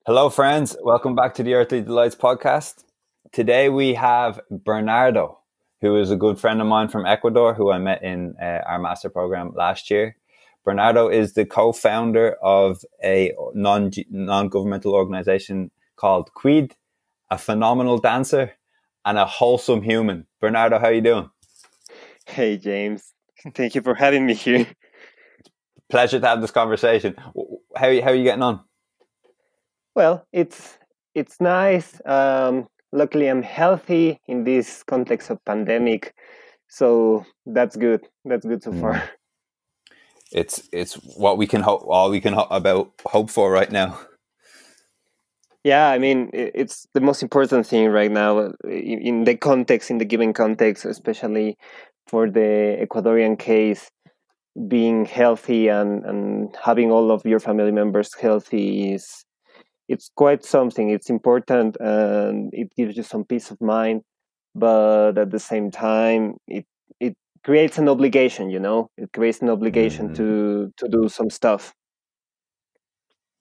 Hello, friends. Welcome back to the Earthly Delights podcast. Today we have Bernardo, who is a good friend of mine from Ecuador, who I met in our master program last year. Bernardo is the co-founder of a non-governmental organization called Quid, a phenomenal dancer, and a wholesome human. Bernardo, how are you doing? Hey James, thank you for having me here. Pleasure to have this conversation. How are you getting on? Well, it's nice. Luckily, I'm healthy in this context of pandemic, so that's good. That's good so far. It's what we can hope, all we can hope for right now. Yeah, I mean, it's the most important thing right now in the context, in the given context, especially for the Ecuadorian case. Being healthy and having all of your family members healthy is it's quite something. It's important and it gives you some peace of mind, but at the same time, it creates an obligation. It creates an obligation Mm-hmm. to do some stuff.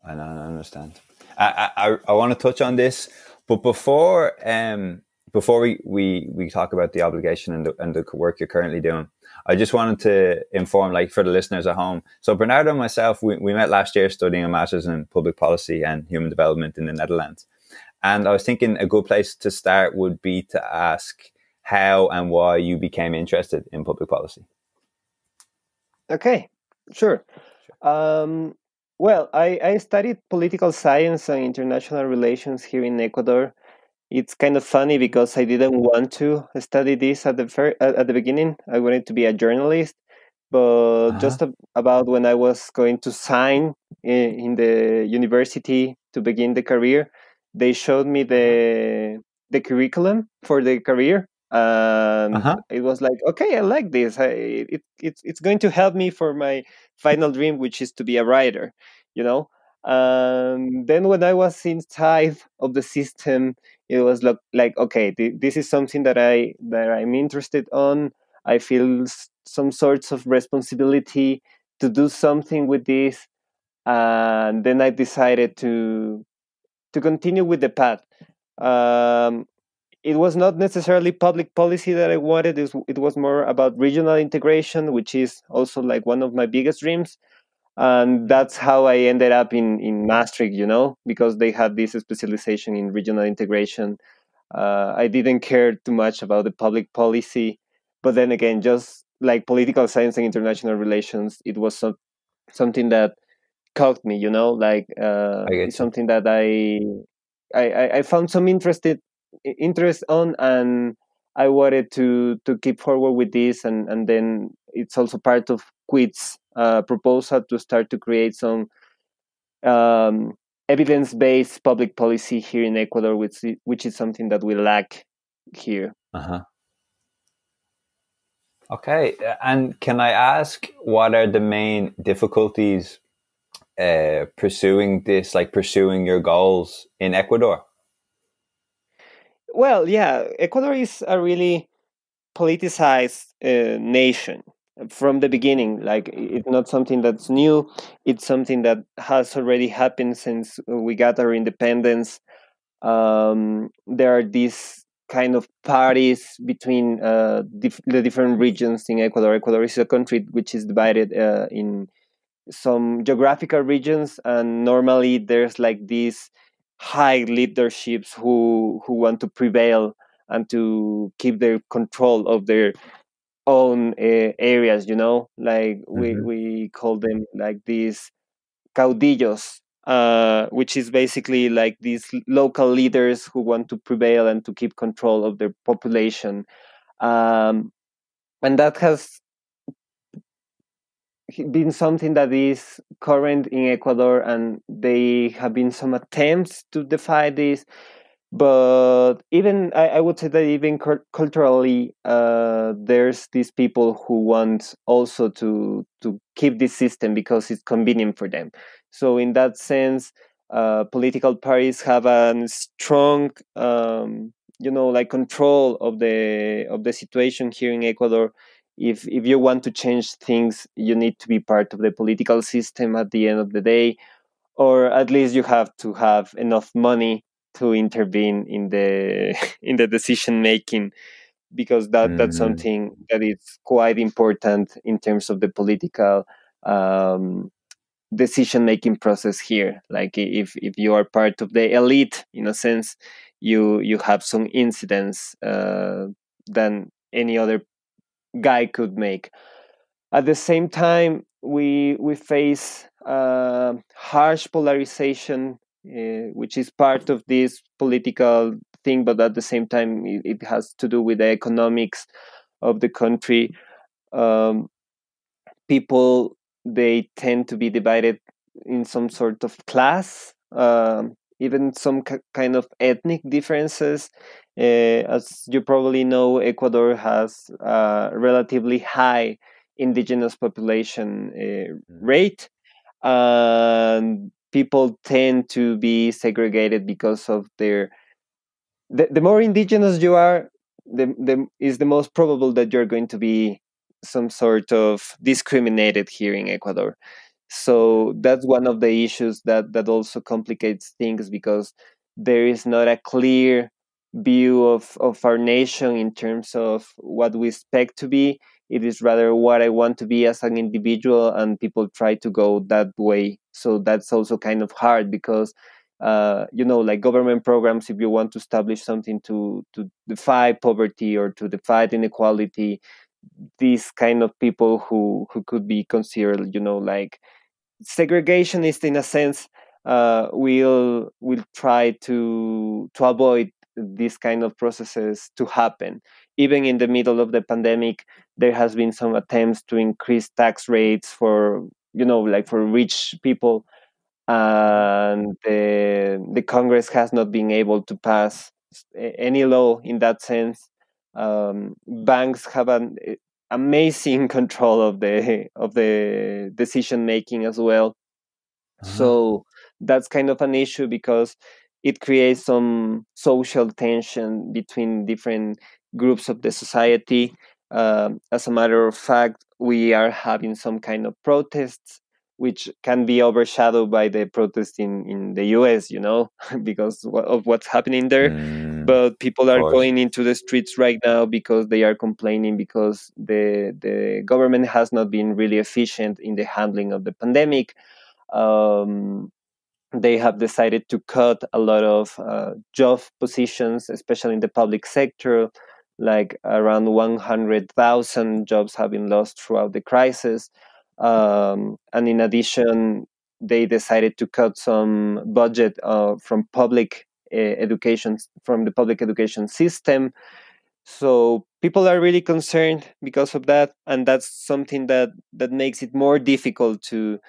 I don't understand. I want to touch on this, but before we talk about the obligation and the work you're currently doing, I just wanted to inform, like, for the listeners at home. So Bernardo and myself, we met last year studying a master's in public policy and human development in the Netherlands, and I was thinking a good place to start would be to ask how and why you became interested in public policy. Okay, sure. Um, well, I studied political science and international relations here in Ecuador. It's kind of funny because I didn't want to study this at the beginning. I wanted to be a journalist, but Uh-huh. just about when I was going to sign in the university to begin the career, they showed me the curriculum for the career, and Uh-huh. it was like, okay, I like this. It's going to help me for my final dream, which is to be a writer. You know. Then when I was inside of the system, it was like okay, this is something that I'm interested on. I feel some sorts of responsibility to do something with this, and then I decided to continue with the path. um, it was not necessarily public policy that I wanted. It was more about regional integration, which is also like one of my biggest dreams, and that's how I ended up in Maastricht, because they had this specialization in regional integration. I didn't care too much about the public policy, but then again, just like political science and international relations, it was something that caught me. Like I it's get you. something that I found some interest on, and I wanted to keep forward with this, and then it's also part of Quid's proposal to start to create some um, evidence-based public policy here in Ecuador, which is something that we lack here. Uh-huh. Okay, and can I ask what are the main difficulties pursuing this, like pursuing your goals in Ecuador? Well, yeah, Ecuador is a really politicized nation from the beginning. Like it's not something that's new. It's something that has already happened since we got our independence. There are these kind of parties between the different regions in Ecuador. Ecuador is a country which is divided in some geographical regions, and normally there's like these high leaderships who want to prevail and to keep their control of their own areas. Like Mm-hmm. we call them like these caudillos, which is basically like these local leaders who want to prevail and to keep control of their population. um, and that has been something that is current in Ecuador, and they have been some attempts to defy this. But even I would say that even culturally, there's these people who want also to keep this system because it's convenient for them. So in that sense, political parties have a strong, like control of the situation here in Ecuador. If you want to change things, you need to be part of the political system at the end of the day, or at least you have to have enough money to intervene in the in the decision making, because that's Mm, something that is quite important in terms of the political um, decision making process here. Like if you are part of the elite, in a sense, you have some incidence than any other guy could make. At the same time, we face harsh polarization, which is part of this political thing, but at the same time, it has to do with the economics of the country. Um, People, they tend to be divided in some sort of class, even some kind of ethnic differences. As you probably know, Ecuador has a relatively high indigenous population rate, and people tend to be segregated because of their the more indigenous you are, the is the most probable that you're going to be some sort of discriminated here in Ecuador. okay. So that's one of the issues that also complicates things, because there is not a clear view of our nation in terms of what we expect to be. It is rather what I want to be as an individual, and people try to go that way. So that's also kind of hard, because like government programs, if you want to establish something to defy poverty or to defy inequality, these kind of people who could be considered, like segregationist in a sense, will try to avoid these kind of processes to happen. Even in the middle of the pandemic, there has been some attempts to increase tax rates for, like for rich people, Mhm. and the Congress has not been able to pass any law in that sense. Banks have an amazing control of the decision making as well. Uh-huh. So that's kind of an issue, because it creates some social tension between different groups of the society. As a matter of fact, we are having some kind of protests, which can be overshadowed by the protest in the US, because of what's happening there. But people Of are course. going into the streets right now because they are complaining, because the government has not been really efficient in the handling of the pandemic. um, they have decided to cut a lot of job positions, especially in the public sector. Like around 100,000 jobs have been lost throughout the crisis. And in addition, they decided to cut some budget from public education, from the public education system. So people are really concerned because of that, and that's something that makes it more difficult to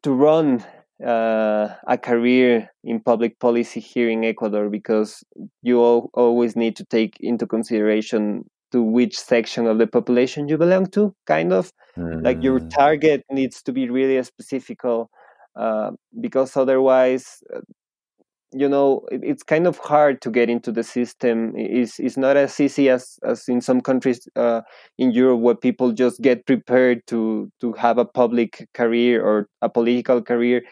run a career in public policy here in Ecuador, because you always need to take into consideration to which section of the population you belong to. Kind of like your Mm, target needs to be really specific, because otherwise, it's kind of hard to get into the system. It's not as easy as in some countries in Europe, where people just get prepared to have a public career or a political career,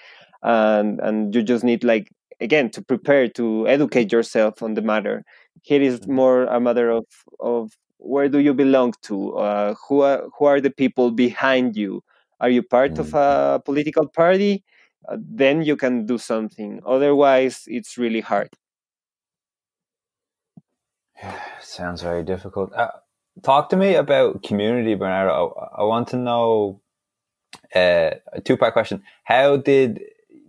and you just need, like, again, to prepare to educate yourself on the matter. Here is mhm, more a matter of where do you belong to, who are the people behind you. Are you part of mm. a political party? Then you can do something. Otherwise, it's really hard. Sounds very difficult. Talk to me about community, Bernardo. I want to know a two-part question. How did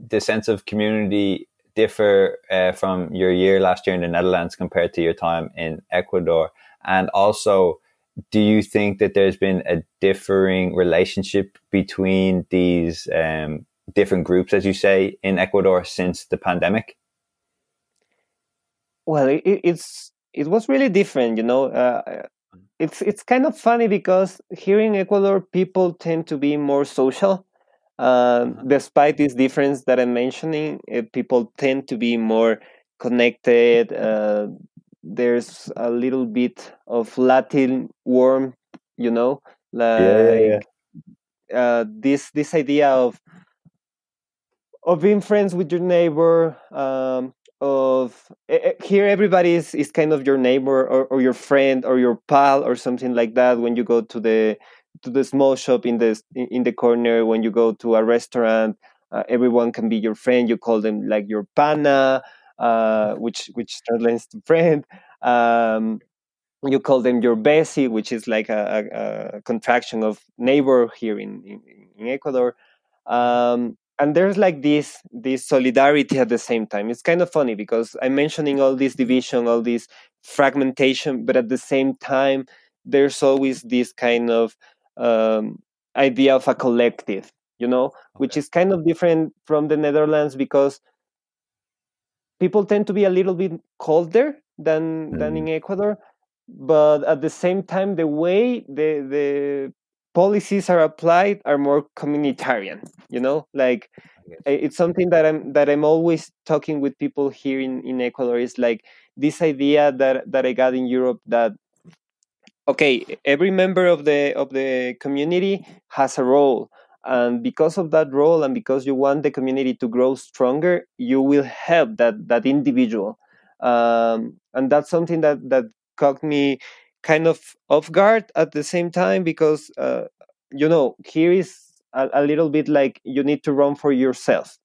the sense of community differ from your year last year in the Netherlands compared to your time in Ecuador? And also, do you think that there's been a differing relationship between these different groups, as you say, in Ecuador since the pandemic? Well, it was really different. It's kind of funny, because here in Ecuador, people tend to be more social. Uh-huh. Despite this difference that I'm mentioning, people tend to be more connected. There's a little bit of Latin warmth, you know, Yeah, yeah, yeah. like this idea of of being friends with your neighbor. Here, everybody is kind of your neighbor, or your friend, or your pal, or something like that. When you go to the small shop in the corner, when you go to a restaurant, everyone can be your friend. You call them like your pana, which translates to friend. You call them your besi, which is like a contraction of neighbor here in Ecuador. And there's like this solidarity at the same time. It's kind of funny because I'm mentioning all this division, all this fragmentation, but at the same time, there's always this kind of um, idea of a collective, which Okay. is kind of different from the Netherlands because people tend to be a little bit colder than Mm, in Ecuador, but at the same time, the way the policies are applied are more communitarian. Like I get you. it's something that I'm always talking with people here in Ecuador. Is like this idea that I got in Europe, that okay, every member of the community has a role, and because of that role, and because you want the community to grow stronger, you will help that individual. And that's something that caught me kind of off guard at the same time, because here is a little bit like you need to run for yourself,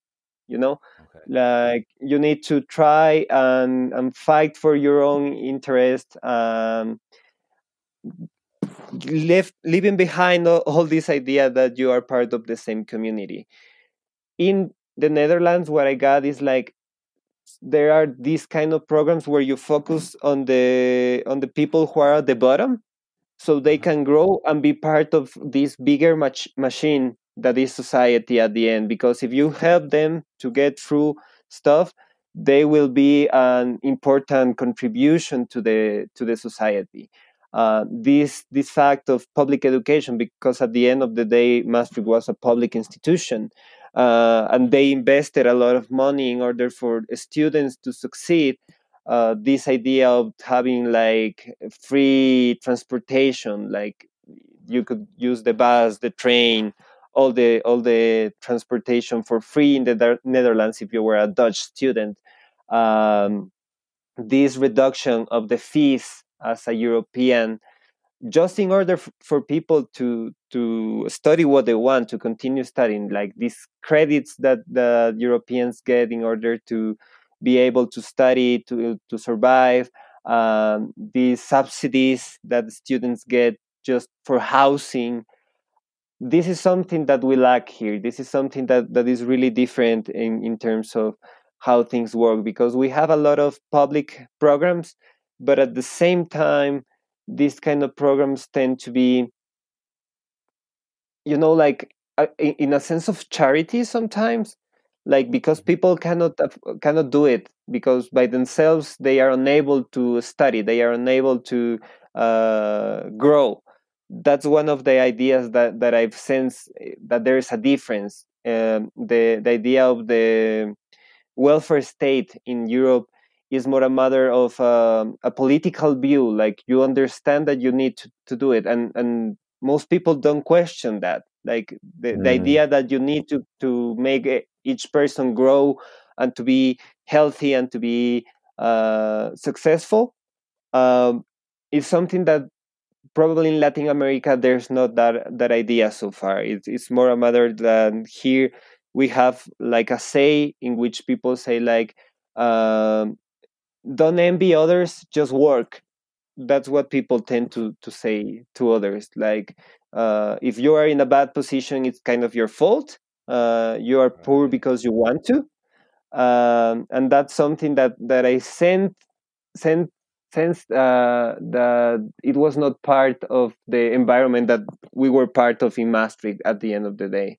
you know Okay. like you need to try and fight for your own interest, leaving behind all this idea that you are part of the same community. In the Netherlands, what I got is like there are these kind of programs where you focus on the people who are at the bottom, so they Uh-huh. can grow and be part of this bigger machine that is society at the end. Because if you help them to get through stuff, they will be an important contribution to the society. This fact of public education, because at the end of the day, Maastricht was a public institution, and they invested a lot of money in order for students to succeed. This idea of having like free transportation, like you could use the bus, the train, all the transportation for free in the Netherlands if you were a Dutch student. Um, this reduction of the fees as a European, just in order for people to study what they want, to continue studying, like these credits that the Europeans get in order to be able to study, to survive, these subsidies that students get just for housing. This is something that we lack here. This is something that is really different in terms of how things work, because we have a lot of public programs, but at the same time, these kind of programs tend to be, like in a sense of charity sometimes, like because people cannot do it, because by themselves they are unable to study, they are unable to grow. That's one of the ideas that I've sensed, that there is a difference. The idea of the welfare state in Europe is more a matter of a political view. Like you understand that you need to do it, and most people don't question that. Like the Mm, idea that you need to make each person grow and to be healthy and to be successful, um, is something that probably in Latin America there's not that idea so far. It's more a matter than here we have like a say in which people say like, um, don't envy others, just work. That's what people tend to say to others. Like, if you are in a bad position, it's kind of your fault. You are poor right. because you want to, and that's something that I sen- sensed that it was not part of the environment that we were part of in Maastricht at the end of the day.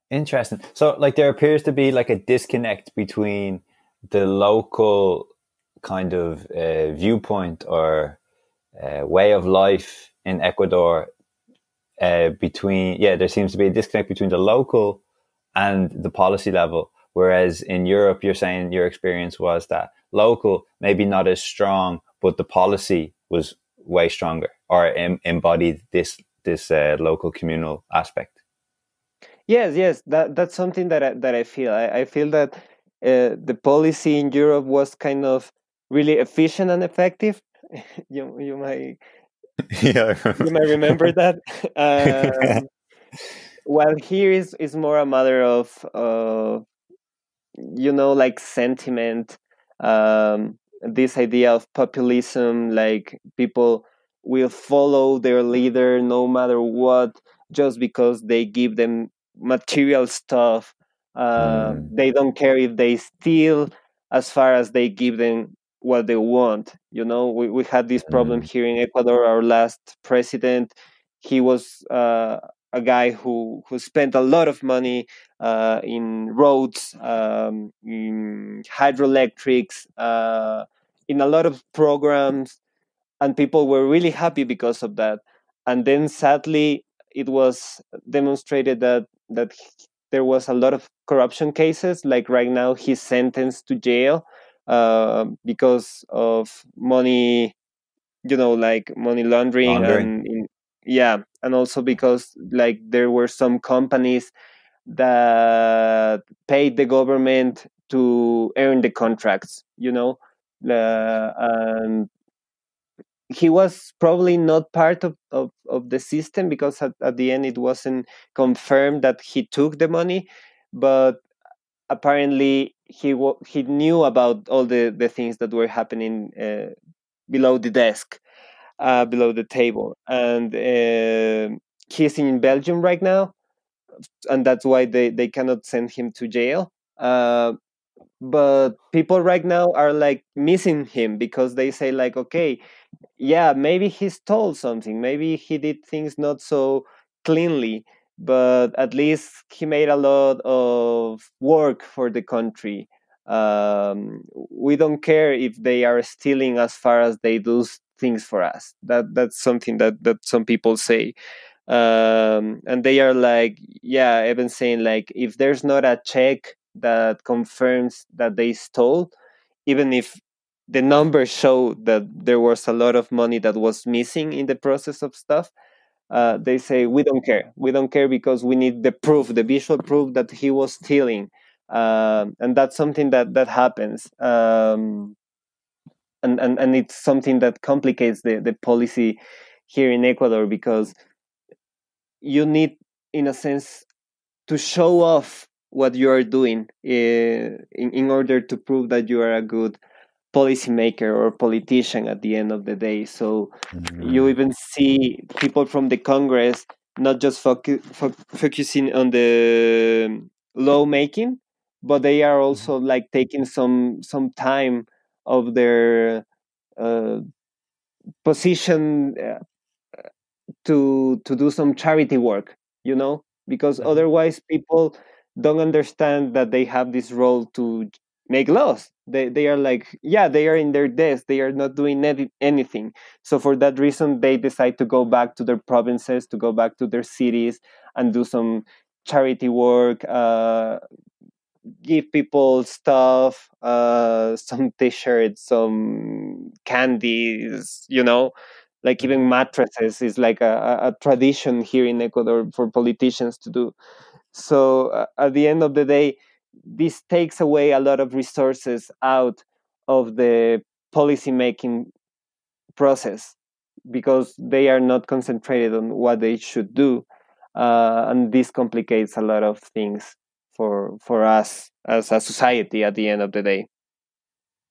Interesting. So, like, there appears to be like a disconnect between the local kind of viewpoint or way of life in Ecuador. There seems to be a disconnect between the local and the policy level. Whereas in Europe, you're saying your experience was that local, maybe not as strong, but the policy was way stronger or embodied this local communal aspect. Yes. That's something that I feel. I feel that the policy in Europe was kind of really efficient and effective. You might Yeah. remember that. um, while here is more a matter of like sentiment, this idea of populism, like people will follow their leader no matter what, just because they give them material stuff. Mm, They don't care if they steal, as far as they give them what they want. We had this problem mm, here in Ecuador. Our last president, he was a guy who spent a lot of money in roads, in hydroelectrics, in a lot of programs, and people were really happy because of that. And then sadly, it was demonstrated there was a lot of corruption cases. Like right now, he's sentenced to jail because of money, like money laundering, laundering. yeah, and also because like there were some companies that paid the government to earn the contracts, and he was probably not part of the system, because at the end it wasn't confirmed that he took the money, but apparently he knew about all the things that were happening below the desk, below the table, and he's in Belgium right now, and that's why they cannot send him to jail. But people right now are like missing him, because they say like, okay, yeah, maybe he stole something, maybe he did things not so cleanly, but at least he made a lot of work for the country. We don't care if they are stealing, as far as they do things for us. That's something that some people say. And they are like, yeah, even saying like, if there's not a check that confirms that they stole, even if the numbers show that there was a lot of money that was missing in the process of stuff, they say, we don't care, because we need the proof, the visual proof that he was stealing. And that's something that happens. And it's something that complicates the policy here in Ecuador, because you need, in a sense, to show off what you are doing, in order to prove that you are a good policymaker or politician at the end of the day. So you Mm, even see people from the Congress not just focusing on the law making, but they are also like taking some time of their uh, position, to do some charity work, because mhm. otherwise people don't understand that they have this role to make laws. They are like, yeah, they are in their desk, they are not doing anything. So for that reason, they decide to go back to their provinces, to go back to their cities, and do some charity work, give people stuff, some t-shirts, some candies, like even mattresses is like a tradition here in Ecuador for politicians to do. So at the end of the day, this takes away a lot of resources out of the policy making process, because they are not concentrated on what they should do, and this complicates a lot of things for us as a society at the end of the day.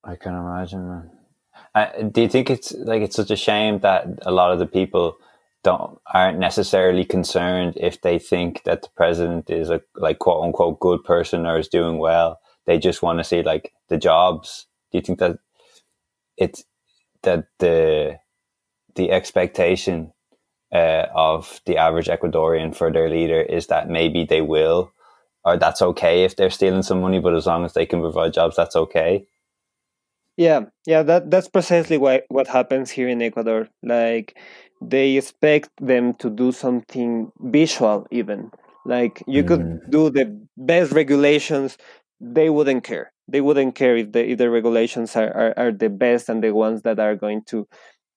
I can imagine, man. Do you think it's such a shame that a lot of the people aren't necessarily concerned if they think that the president is a like quote unquote good person or is doing well? They just want to see like the jobs. Do you think that it's that the expectation of the average Ecuadorian for their leader is that maybe they will, or that's okay if they're stealing some money, but as long as they can provide jobs, that's okay. Yeah, that's precisely what happens here in Ecuador. Like, they expect them to do something visual, even. Like, you could Mm, do the best regulations, they wouldn't care. They wouldn't care if the regulations are the best and the ones that are going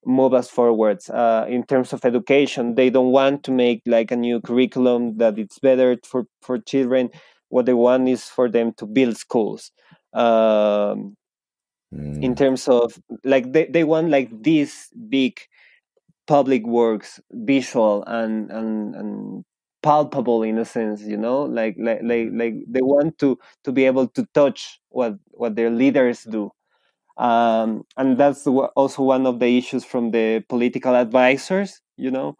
move us forwards. In terms of education, they don't want to make like a new curriculum that it's better for children. What they want is for them to build schools. In terms of like they want like these big public works, visual and palpable in a sense, you know, like they want to be able to touch what their leaders do. And that's also one of the issues from the political advisors, you know,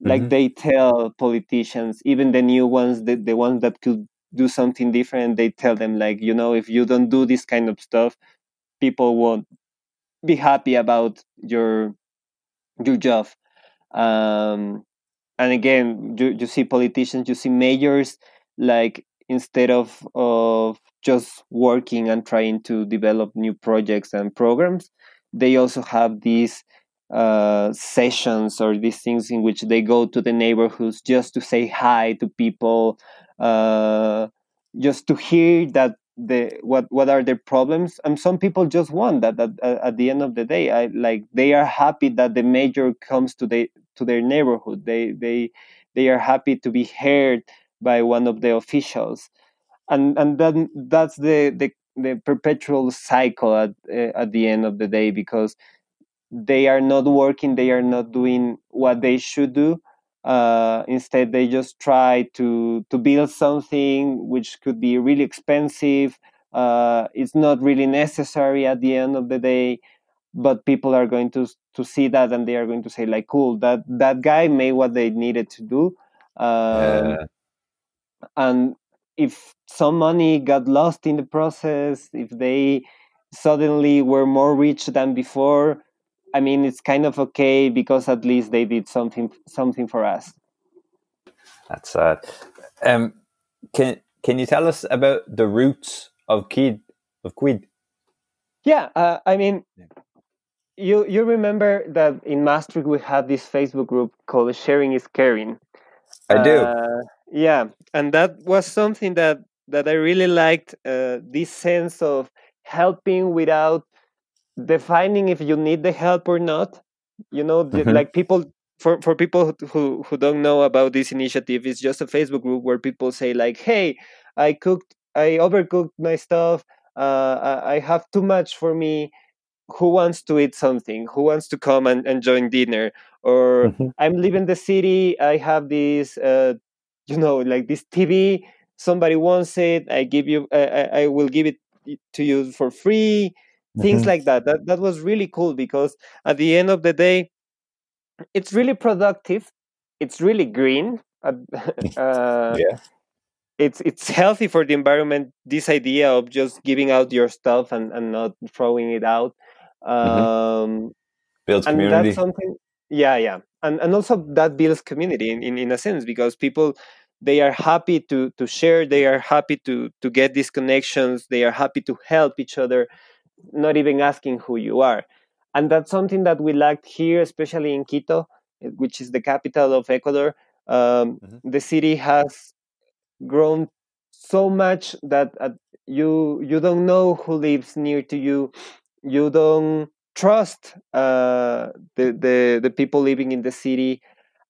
like Mm-hmm. they tell politicians, even the new ones, the ones that could do something different, they tell them like, you know, if you don't do this kind of stuff, people won't be happy about your job. um and again, you see politicians, you see mayors, like instead of just working and trying to develop new projects and programs, they also have these sessions or these things in which they go to the neighborhoods just to say hi to people, uh, just to hear that what are their problems. And some people just want that at the end of the day, I like they are happy that the mayor comes to their neighborhood. They are happy to be heard by one of the officials, and then that's the perpetual cycle at the end of the day, because they are not working, they are not doing what they should do. Instead, they just try to build something which could be really expensive. It's not really necessary at the end of the day, but people are going to see that, and they are going to say like, cool, that guy made what they needed to do. um, Yeah, and if some money got lost in the process, if they suddenly were more rich than before, I mean, it's kind of okay, because at least they did something for us. that's sad. Um, can you tell us about the roots of Quid? Yeah, I mean, you remember that in Maastricht we had this Facebook group called Sharing is Caring. I do. Yeah, and that was something that I really liked. This sense of helping without defining if you need the help or not. You know, Mm-hmm. like people, for people who don't know about this initiative, it's just a Facebook group where people say like, hey, I overcooked my stuff, I have too much for me, who wants to eat something, who wants to come and join dinner, or Mm-hmm. I'm leaving the city, I have this you know, like this TV, somebody wants it, I give you, I will give it to you for free. Things Mm-hmm. like that was really cool, because at the end of the day, it's really productive, it's really green. uh, Yeah. it's healthy for the environment, this idea of just giving out your stuff and not throwing it out. Mm-hmm. um, Builds and that's community. something, yeah, and also that builds community in a sense, because people, they are happy to share, they are happy to get these connections, they are happy to help each other, not even asking who you are. And that's something that we lacked here, especially in Quito, which is the capital of Ecuador. Mm-hmm. The city has grown so much that you don't know who lives near to you. You don't trust the people living in the city,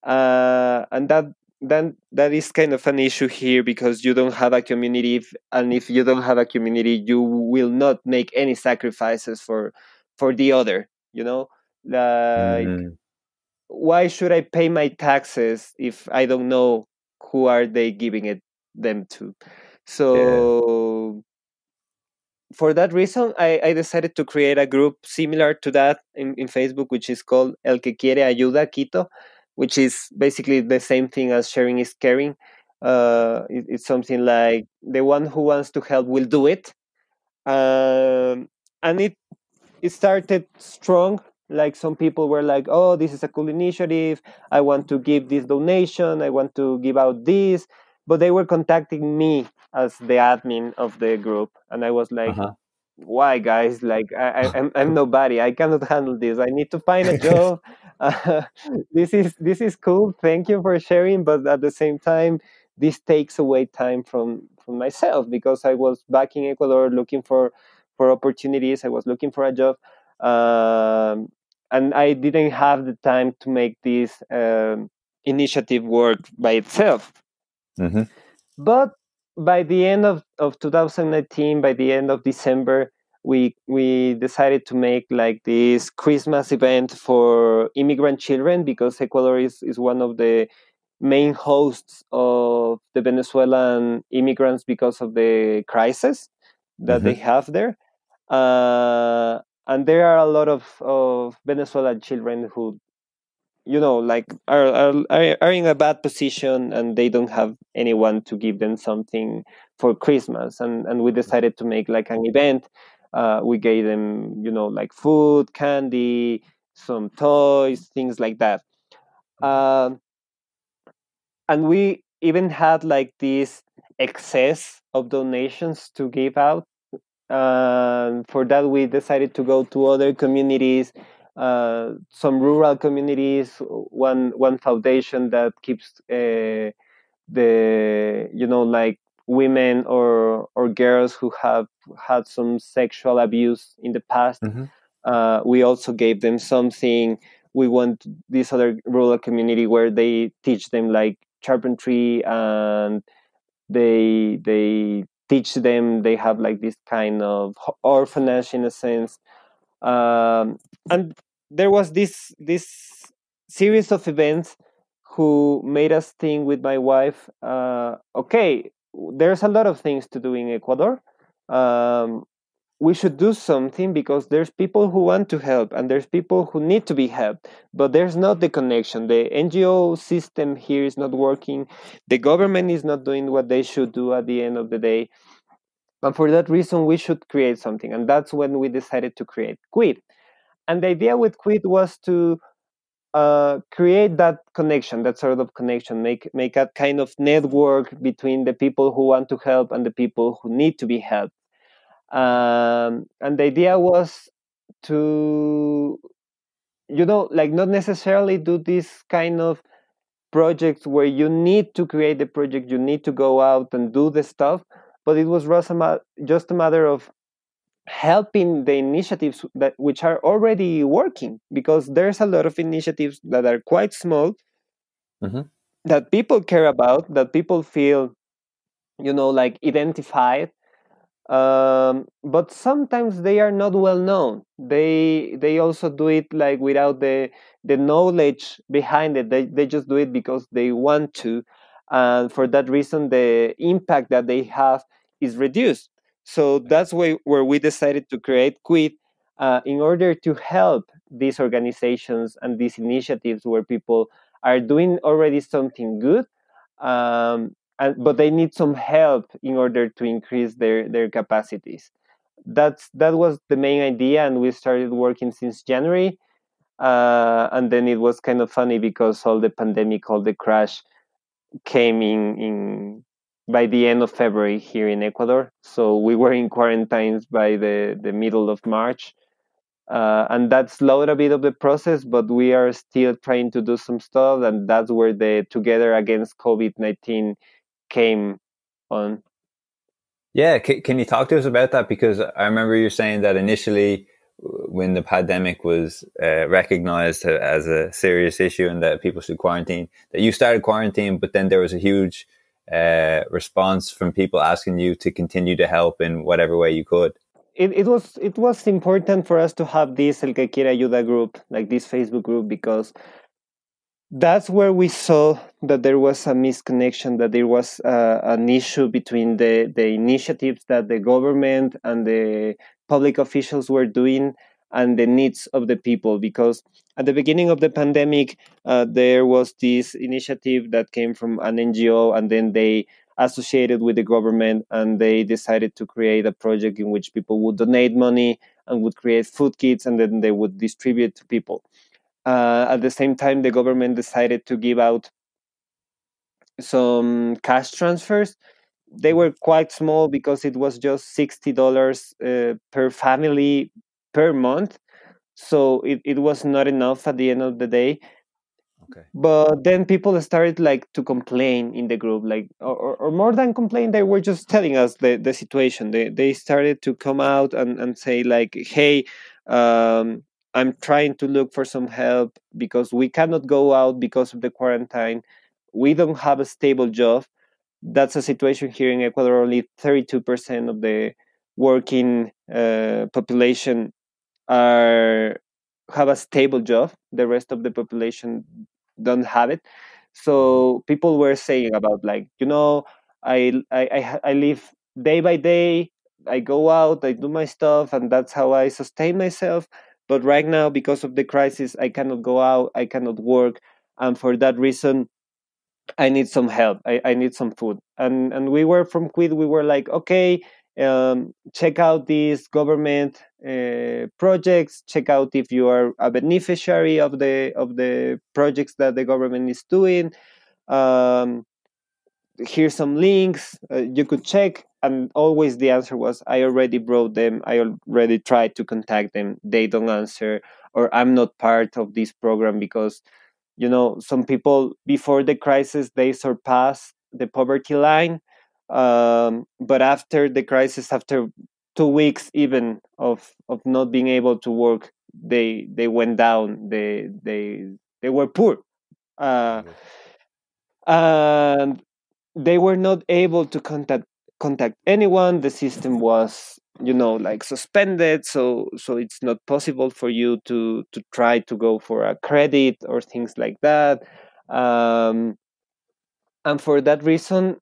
and that is kind of an issue here, because you don't have a community, and if you don't have a community, you will not make any sacrifices for the other. You know, like, Mm-hmm. why should I pay my taxes if I don't know who are they giving it them to? Yeah. So for that reason, I decided to create a group similar to that in Facebook, which is called El que quiere ayuda Quito, which is basically the same thing as sharing is caring. It's something like the one who wants to help will do it, and it started strong. Like some people were like, "Oh, this is a cool initiative. I want to give this donation. I want to give out this," but they were contacting me as the admin of the group, and I was like, Uh-huh. why, guys, like I'm nobody, I cannot handle this, I need to find a job. uh, this is cool, thank you for sharing, but at the same time, this takes away time from myself, because I was back in Ecuador looking for opportunities, I was looking for a job. um, and I didn't have the time to make this initiative work by itself. Mm-hmm. But by the end of 2019, by the end of December, we decided to make like this Christmas event for immigrant children, because Ecuador is one of the main hosts of the Venezuelan immigrants because of the crisis that they Mm-hmm. have there. And there are a lot of Venezuelan children who, like are in a bad position, and they don't have anyone to give them something for Christmas. And we decided to make like an event. We gave them, like food, candy, some toys, things like that. Um, and we even had like this excess of donations to give out. For that, we decided to go to other communities, some rural communities. One foundation that keeps the, like, women or girls who have had some sexual abuse in the past. Mm-hmm. We also gave them something. We went to this other rural community where they teach them like carpentry, and they teach them. They have like this kind of orphanage in a sense. And there was this series of events who made us think with my wife, okay, there's a lot of things to do in Ecuador. um, we should do something, because there's people who want to help and there's people who need to be helped, but there's not the connection. The NGO system here is not working. The government is not doing what they should do at the end of the day. And for that reason, we should create something. And that's when we decided to create Quit. And the idea with Quit was to create that connection, that sort of connection, make a kind of network between the people who want to help and the people who need to be helped. And the idea was to, like, not necessarily do this kind of projects where you need to create the project, you need to go out and do the stuff, but it was just a matter of helping the initiatives that which are already working, because there's a lot of initiatives that are quite small, Mm-hmm. that people care about, that people feel, like, identified. But sometimes they are not well known. They also do it like without the knowledge behind it. They just do it because they want to, and for that reason the impact that they have is reduced. So Yeah. that's where we decided to create Quit, in order to help these organizations and these initiatives where people are doing already something good, but they need some help in order to increase their capacities. That was the main idea, and we started working since January. And then it was kind of funny because all the pandemic, all the crash came in by the end of February here in Ecuador. So we were in quarantines by the middle of March. And that slowed a bit of the process, but we are still trying to do some stuff, and that's where the Together Against COVID-19 came on. Yeah, can you talk to us about that? Because I remember you saying that initially, when the pandemic was recognized as a serious issue and that people should quarantine, that you started quarantine, but then there was a huge response from people asking you to continue to help in whatever way you could. It was important for us to have this El Que Quiere Ayuda group, like this Facebook group, because that's where we saw that there was a misconnection, that there was an issue between the initiatives that the government and the public officials were doing and the needs of the people. Because at the beginning of the pandemic, there was this initiative that came from an NGO, and then they associated with the government, and they decided to create a project in which people would donate money and would create food kits, and then they would distribute to people. At the same time, the government decided to give out some cash transfers. They were quite small because it was just $60 per family per month. So it was not enough at the end of the day. Okay. But then people started like to complain in the group, like, or more than complain, they were just telling us the situation. They started to come out and say like, hey, um, I'm trying to look for some help because we cannot go out because of the quarantine. We don't have a stable job. That's a situation here in Ecuador. Only 32% of the working population are have a stable job. The rest of the population don't have it. So people were saying about, like, I live day by day. I go out, I do my stuff, and that's how I sustain myself. But right now, because of the crisis, I cannot go out, I cannot work, and for that reason, I need some help. I need some food. And we were from Quid. We were like, okay, check out these government projects. Check out if you are a beneficiary of the projects that the government is doing. Um, Here's some links. You could check. And always the answer was, I already wrote them. I already tried to contact them. They don't answer, or I'm not part of this program because some people before the crisis they surpassed the poverty line, but after the crisis, after 2 weeks even of not being able to work, they went down. They were poor, uh, and they were not able to contact anyone. The system was, like, suspended, so it's not possible for you to try to go for a credit or things like that. um, and for that reason,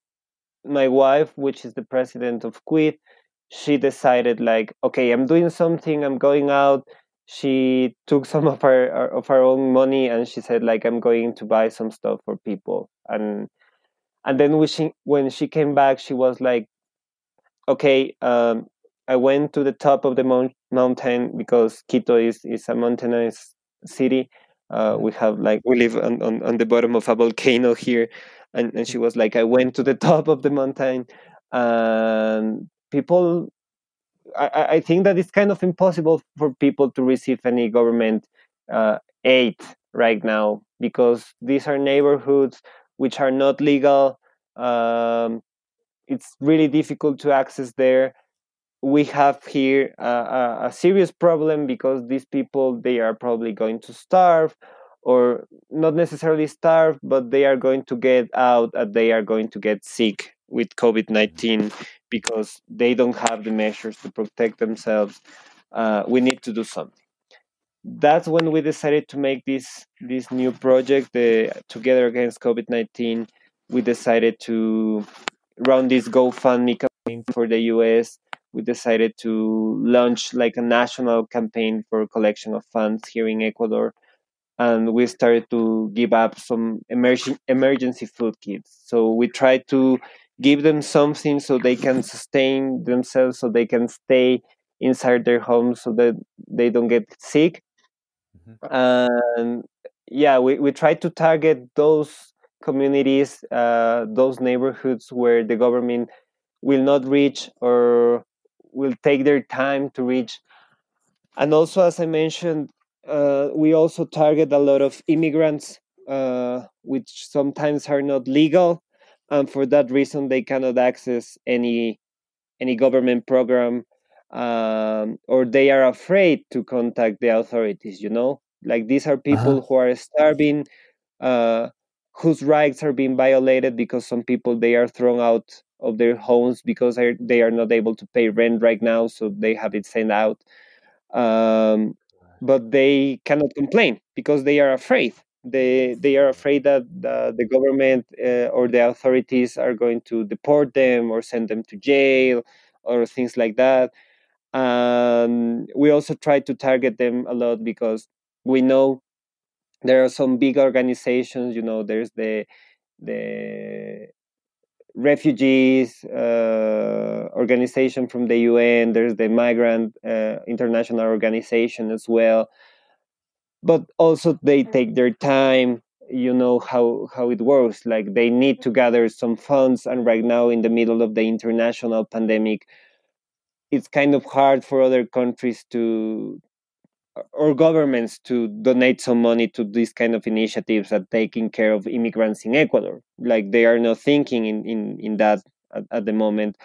my wife, which is the president of Quit, she decided, like, okay, I'm doing something, I'm going out. She took some of her own money, and she said, like, I'm going to buy some stuff for people. And then when she came back, she was like, okay, I went to the top of the mountain because Quito is a mountainous city. We live on the bottom of a volcano here. And she was like, I went to the top of the mountain, and people, I think that it's kind of impossible for people to receive any government aid right now, because these are neighborhoods which are not legal. It's really difficult to access there. We have here a serious problem because these people, they are probably going to starve, or not necessarily starve, but they are going to get out and they are going to get sick with COVID-19 because they don't have the measures to protect themselves. We need to do something. That's when we decided to make this new project, the Together Against COVID-19. We decided to run this GoFundMe campaign for the US. We decided to launch, like, a national campaign for collection of funds here in Ecuador, and we started to give up some emergency food kits. So we tried to give them something so they can sustain themselves, so they can stay inside their homes, so that they don't get sick. And yeah, we try to target those communities, those neighborhoods where the government will not reach, or will take their time to reach. And also, as I mentioned, we also target a lot of immigrants, which sometimes are not legal, and for that reason they cannot access any government program, or they are afraid to contact the authorities. Like, these are Uh-huh. people who are starving, uh, whose rights are being violated, because some people, they are thrown out of their homes because they are not able to pay rent right now, so they have it sent out. um, but they cannot complain because they are afraid. They are afraid that the government, or the authorities, are going to deport them or send them to jail, or things like that. We also try to target them a lot because we know there are some big organizations. There's the refugees organization from the UN. There's the migrant international organization as well, but also they take their time. You know how it works. Like, they need to gather some funds, and right now, in the middle of the international pandemic, it's kind of hard for other countries to, or governments, to donate some money to these kind of initiatives at taking care of immigrants in Ecuador. Like, they are not thinking in that at the moment.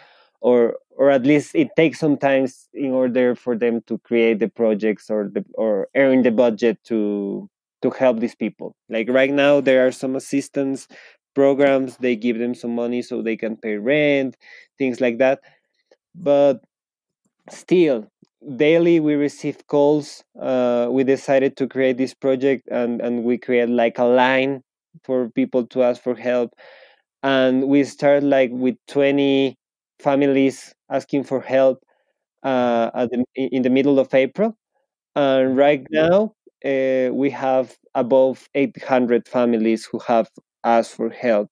or at least it takes some time in order for them to create the projects or earn the budget to help these people. Like right now, there are some assistance programs. They give them some money so they can pay rent, things like that. But still, daily we receive calls. We decided to create this project, and we create like a line for people to ask for help, and we start like with 20 families asking for help in the middle of April. And Mhm. right now, we have above 800 families who have asked for help.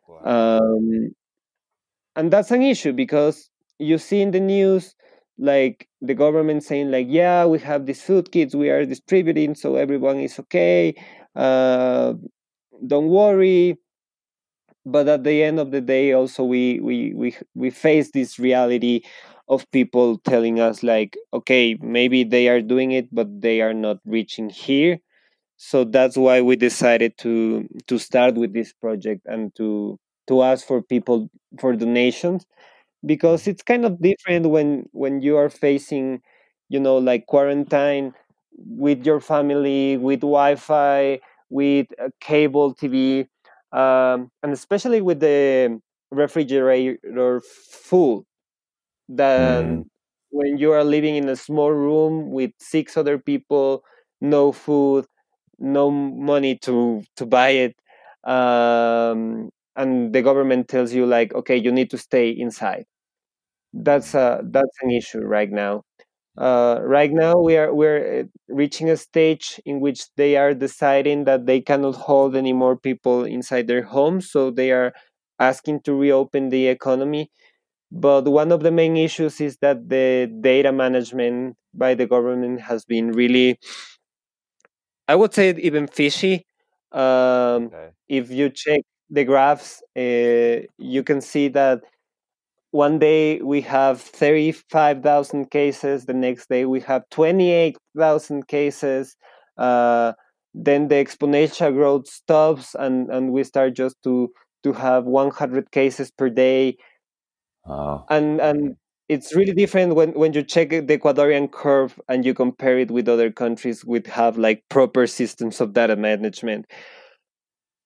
Wow. Um, and that's an issue because you see in the news like the government saying like, yeah, we have these food kits we are distributing, so everyone is okay. uh, don't worry. But at the end of the day, also we face this reality of people telling us like, okay, maybe they are doing it but they are not reaching here. So that's why we decided to start with this project and to ask for people for donations, because Mhm. it's kind of different when you are facing, like quarantine with your family, with wi-fi, with cable tv, and especially with the refrigerator full, Mm. than when you are living in a small room with six other people, no food, no money to buy it, and the government tells you like, okay, you need to stay inside. That's Mm. that's an issue right now. Yeah. Right now we're reaching a stage in which they are deciding that they cannot hold any more people inside their homes, so they are asking to reopen the economy. But one of the main issues is that the data management by the government has been really, I would say, even fishy. Okay. If you check the graphs, you can see that one day we have 35,000 cases, the next day we have 28,000 cases. Uh, then the exponential growth stops, and we start just to have 100 cases per day. Oh. And Okay. it's really different when you check the Ecuadorian curve and you compare it with other countries with have like proper systems of data management.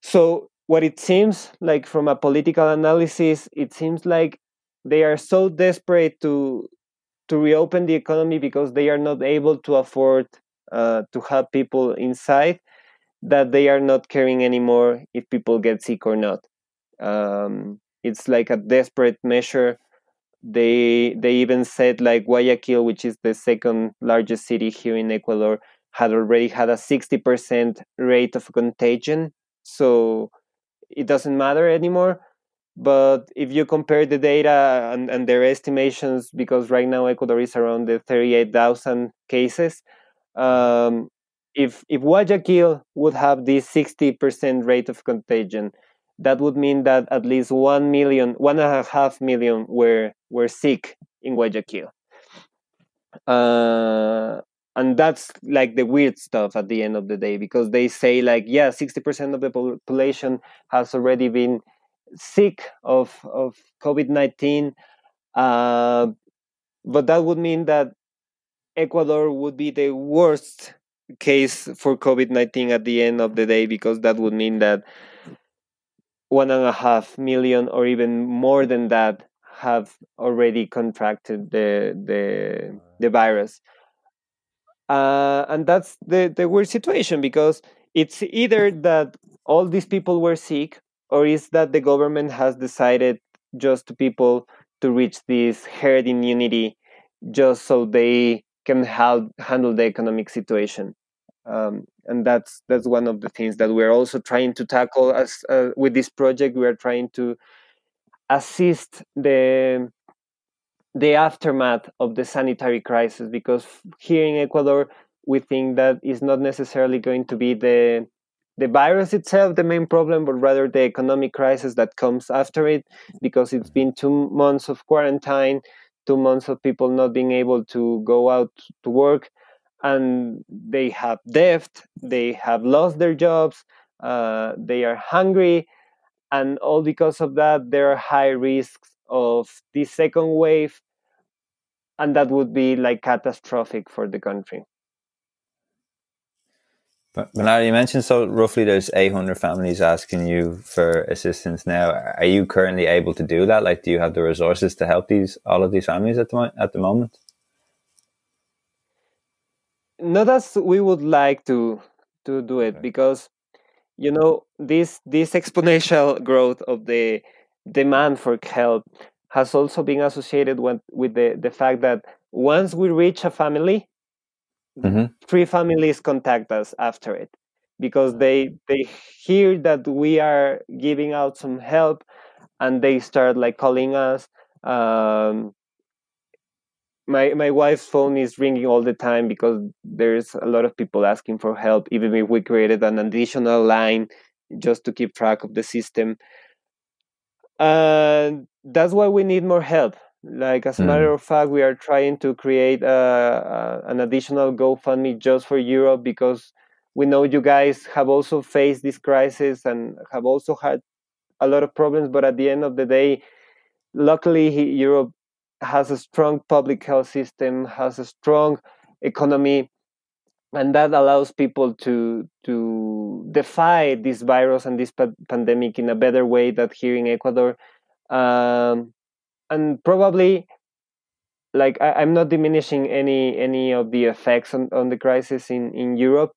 So what it seems like from a political analysis, it seems like they are so desperate to reopen the economy because they are not able to afford to have people inside, that they are not caring anymore if people get sick or not. It's like a desperate measure. They even said like Guayaquil, which is the second largest city here in Ecuador, had already had a 60% rate of contagion. So it doesn't matter anymore. But if you compare the data and their estimations, because right now Ecuador is around the 38,000 cases, Mhm. um, if Guayaquil would have this 60% rate of contagion, that would mean that at least 1 million, 1.5 million were sick in Guayaquil. Uh, and that's like the weird stuff at the end of the day, because they say like, yeah, 60% of the population has already been sick of COVID-19. Uh, but that would mean that Ecuador would be the worst case for COVID-19 at the end of the day, because that would mean that 1.5 million or even more than that have already contracted the virus. And that's the weird situation, because it's either that all these people were sick, or is that the government has decided just to people to reach this herd immunity just so they can handle the economic situation. And that's one of the things that we're also trying to tackle as with this project. We are trying to assist the aftermath of the sanitary crisis, because here in Ecuador we think that it's not necessarily going to be the virus itself the main problem, but rather the economic crisis that comes after it, because it's Mhm. been 2 months of quarantine, 2 months of people not being able to go out to work, and they have debt, they have lost their jobs, they are hungry, and all because of that there are high risks of this second wave, and that would be like catastrophic for the country. But Bernardo, you mentioned so roughly there's 800 families asking you for assistance now. Are you currently able to do that? Like, do you have the resources to help all of these families at the moment? Not as we would like to do it, Okay. because this exponential growth of the demand for help has also been associated with the fact that once we reach a family, Mm-hmm. 3 families contact us after it, because they hear that we are giving out some help, and they start like calling us. My wife's phone is ringing all the time because there's a lot of people asking for help, even if we created an additional line just to keep track of the system. And that's why we need more help. Like, as a matter of fact, we are trying to create an additional GoFundMe just for Europe, because we know you guys have also faced this crisis and have also had a lot of problems. But at the end of the day, luckily, Europe has a strong public health system, has a strong economy, and that allows people to defy this virus and this pandemic in a better way than here in Ecuador. Um, and probably, like, I'm not diminishing any of the effects on the crisis in Europe,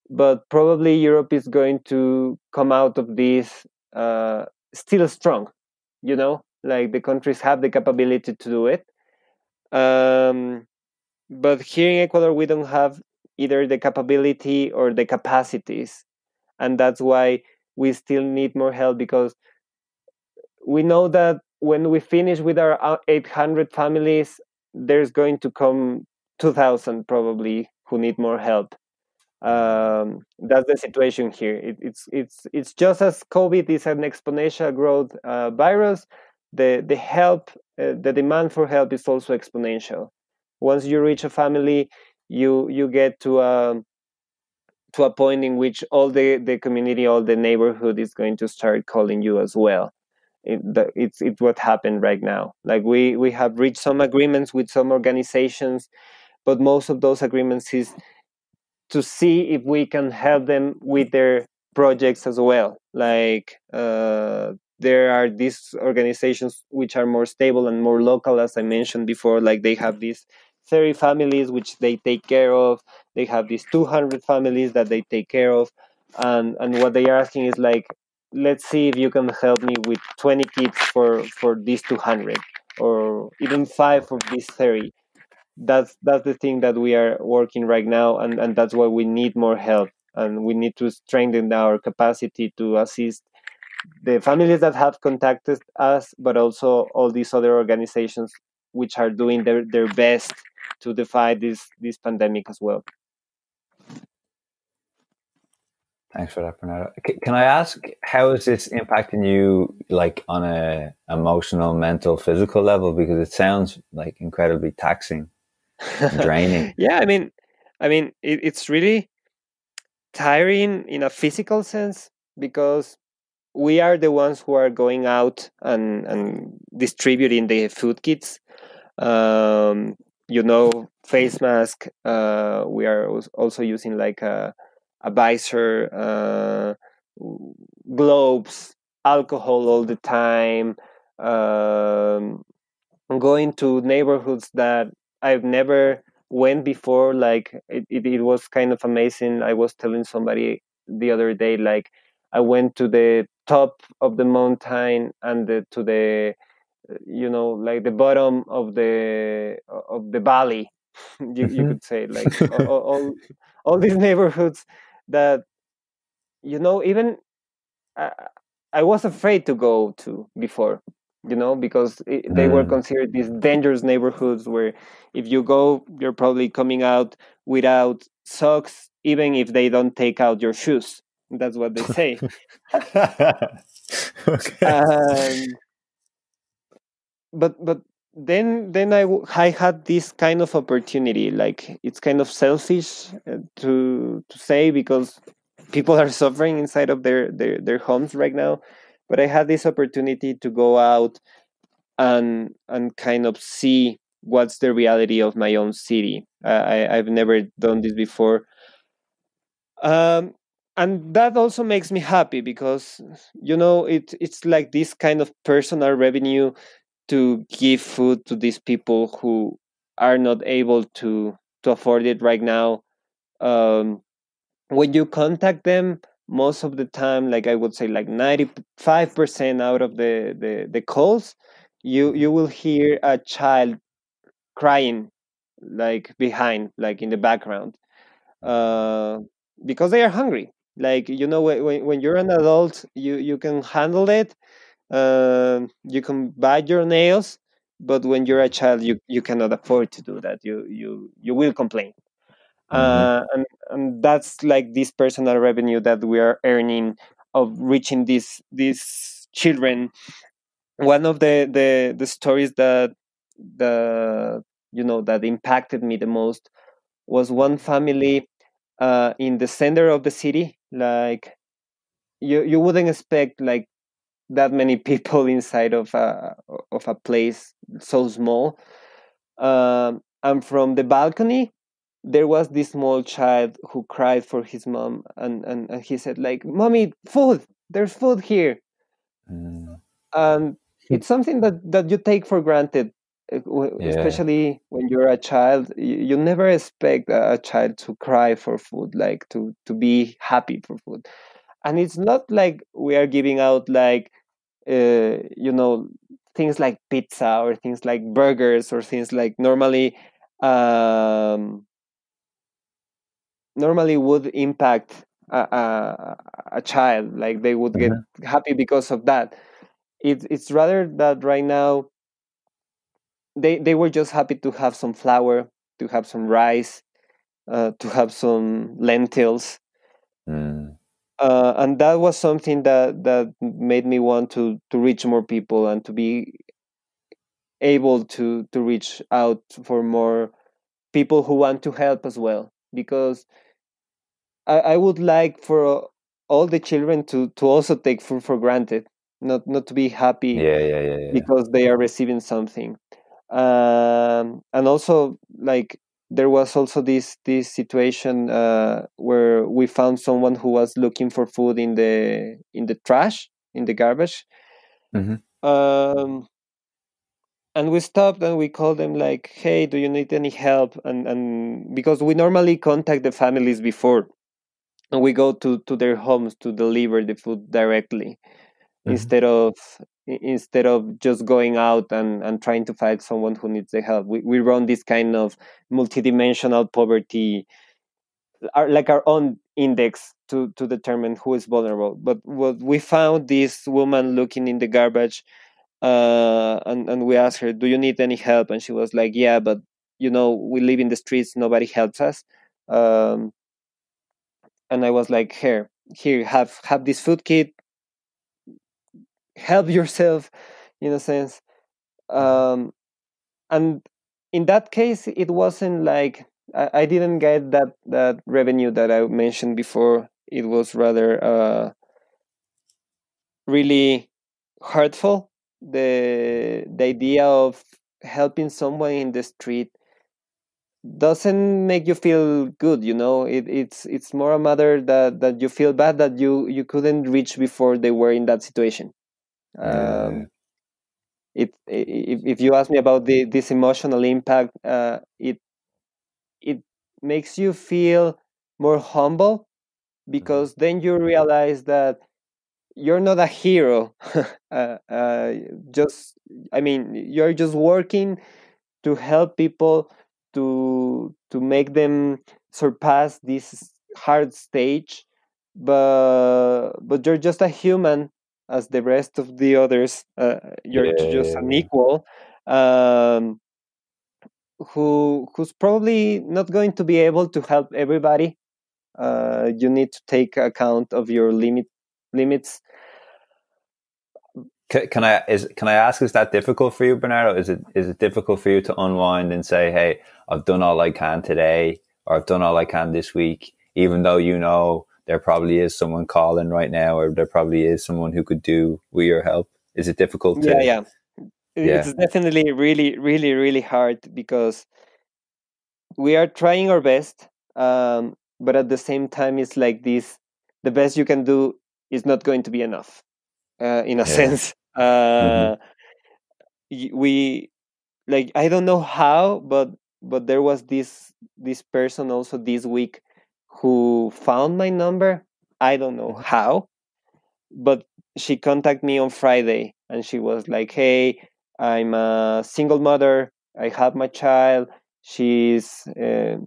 but probably Europe is going to come out of this still strong. Like, the countries have the capability to do it. But here in Ecuador, we don't have either the capability or the capacities, and that's why we still need more help, because we know that when we finish with our 800 families, there's going to come 2,000 probably who need more help. That's the situation here. It's just as COVID is an exponential growth virus. The help, the demand for help is also exponential. Once you reach a family, you get to a point in which all the community, all the neighborhood is going to start calling you as well. It's what happened right now. Like, we have reached some agreements with some organizations, but most of those agreements is to see if we can help them with their projects as well. Like, there are these organizations which are more stable and more local, as I mentioned before. Like, they have these 30 families which they take care of. They have these 200 families that they take care of, and what they are asking is like, let's see if you can help me with 20 kids for these 200, or even 5 of these 30. That's the thing that we are working right now, and that's why we need more help, and we need to strengthen our capacity to assist the families that have contacted us, but also all these other organizations which are doing their best to defy this pandemic as well. Thanks for that, Bernardo. Can I ask, how is this impacting you, like, on a emotional, mental, physical level? Because it sounds like incredibly taxing and draining. Yeah, it's really tiring in a physical sense, because we are the ones who are going out and distributing the food kits. um, Face mask. We are also using like a visor, gloves, alcohol all the time. Going to neighborhoods that I've never went before. Like, it was kind of amazing. I was telling somebody the other day, like, I went to the top of the mountain and to the like the bottom of the valley. You could say, like, all these neighborhoods that even I, I was afraid to go to before, because they were considered these dangerous neighborhoods where if you go, you're probably coming out without socks, even if they don't take out your shoes. That's what they say. Okay. But then I had this kind of opportunity. Like, it's kind of selfish to say, because people are suffering inside of their homes right now. But I had this opportunity to go out and kind of see what's the reality of my own city. I've never done this before, um, and that also makes me happy because it's like this kind of personal revenue to give food to these people who are not able to afford it right now. Um, when you contact them, most of the time, like I would say, like 95% out of the calls, you will hear a child crying, like behind, like in the background, uh, because they are hungry. Like when you're an adult, you can handle it. You can bite your nails, but when you're a child, you cannot afford to do that. You will complain, Mm-hmm. and that's like this personal revenue that we are earning of reaching these children. One of the stories the that impacted me the most was one family in the center of the city. Like you wouldn't expect like that many people inside of a place so small. And from the balcony, there was this small child who cried for his mom, and he said like, "Mommy, food! There's food here." Mm. And it's something that you take for granted, Yeah. especially when you're a child. You never expect a child to cry for food, like to be happy for food. And it's not like we are giving out like you know things like pizza or things like burgers or things like um normally would impact a child, like they would get Mhm. happy because of that. It's rather that right now they were just happy to have some flour, to have some rice, to have some lentils, Mm. and that was something that made me want to reach more people and to be able to reach out for more people who want to help as well, because I would like for all the children to also take food for granted, not to be happy Yeah, yeah, yeah, yeah. because they are receiving something. And also, like, there was also this situation where we found someone who was looking for food in the trash, in the garbage. Mhm. um, and we stopped and we called them like, "Hey, do you need any help?" And because we normally contact the families before, and we go to their homes to deliver the food directly, Mhm. instead of just going out and trying to find someone who needs the help. We run this kind of multidimensional poverty, like our own index to determine who is vulnerable. But what we found, this woman looking in the garbage, and we asked her, "Do you need any help?" And she was like, "Yeah, but we live in the streets, nobody helps us." um, and I was like, "Here, have this food kit, help yourself," in a sense. um, and in that case, it wasn't like I didn't get that revenue that I mentioned before. It was rather really hurtful. The idea of helping someone in the street doesn't make you feel good. It's more a matter that you feel bad that you couldn't reach before they were in that situation. Yeah. um, if you ask me about this emotional impact, it makes you feel more humble, Mhm. because then you realize that you're not a hero. uh, uh, just I mean, you're just working to help people, to make them surpass this hard stage, but you're just a human as the rest of the others. You're Yeah, just yeah, an yeah. equal, um, who's probably not going to be able to help everybody. You need to take account of your limits. Can I ask, is that difficult for you, Bernardo? Is it difficult for you to unwind and say, "Hey, I've done all I can today, or I've done all I can this week," even though there probably is someone calling right now, or there probably is someone who could do with your help? Is it difficult Yeah, to? yeah. Yeah. it's definitely really, really, really hard because we are trying our best, but at the same time, it's like this: the best you can do is not going to be enough, in a Yeah. sense. Hmm. We like, I don't know how, but there was this person also this week who found my number. I don't know how, but she contacted me on Friday and she was like, "Hey, I'm a single mother. I have my child. She's uh,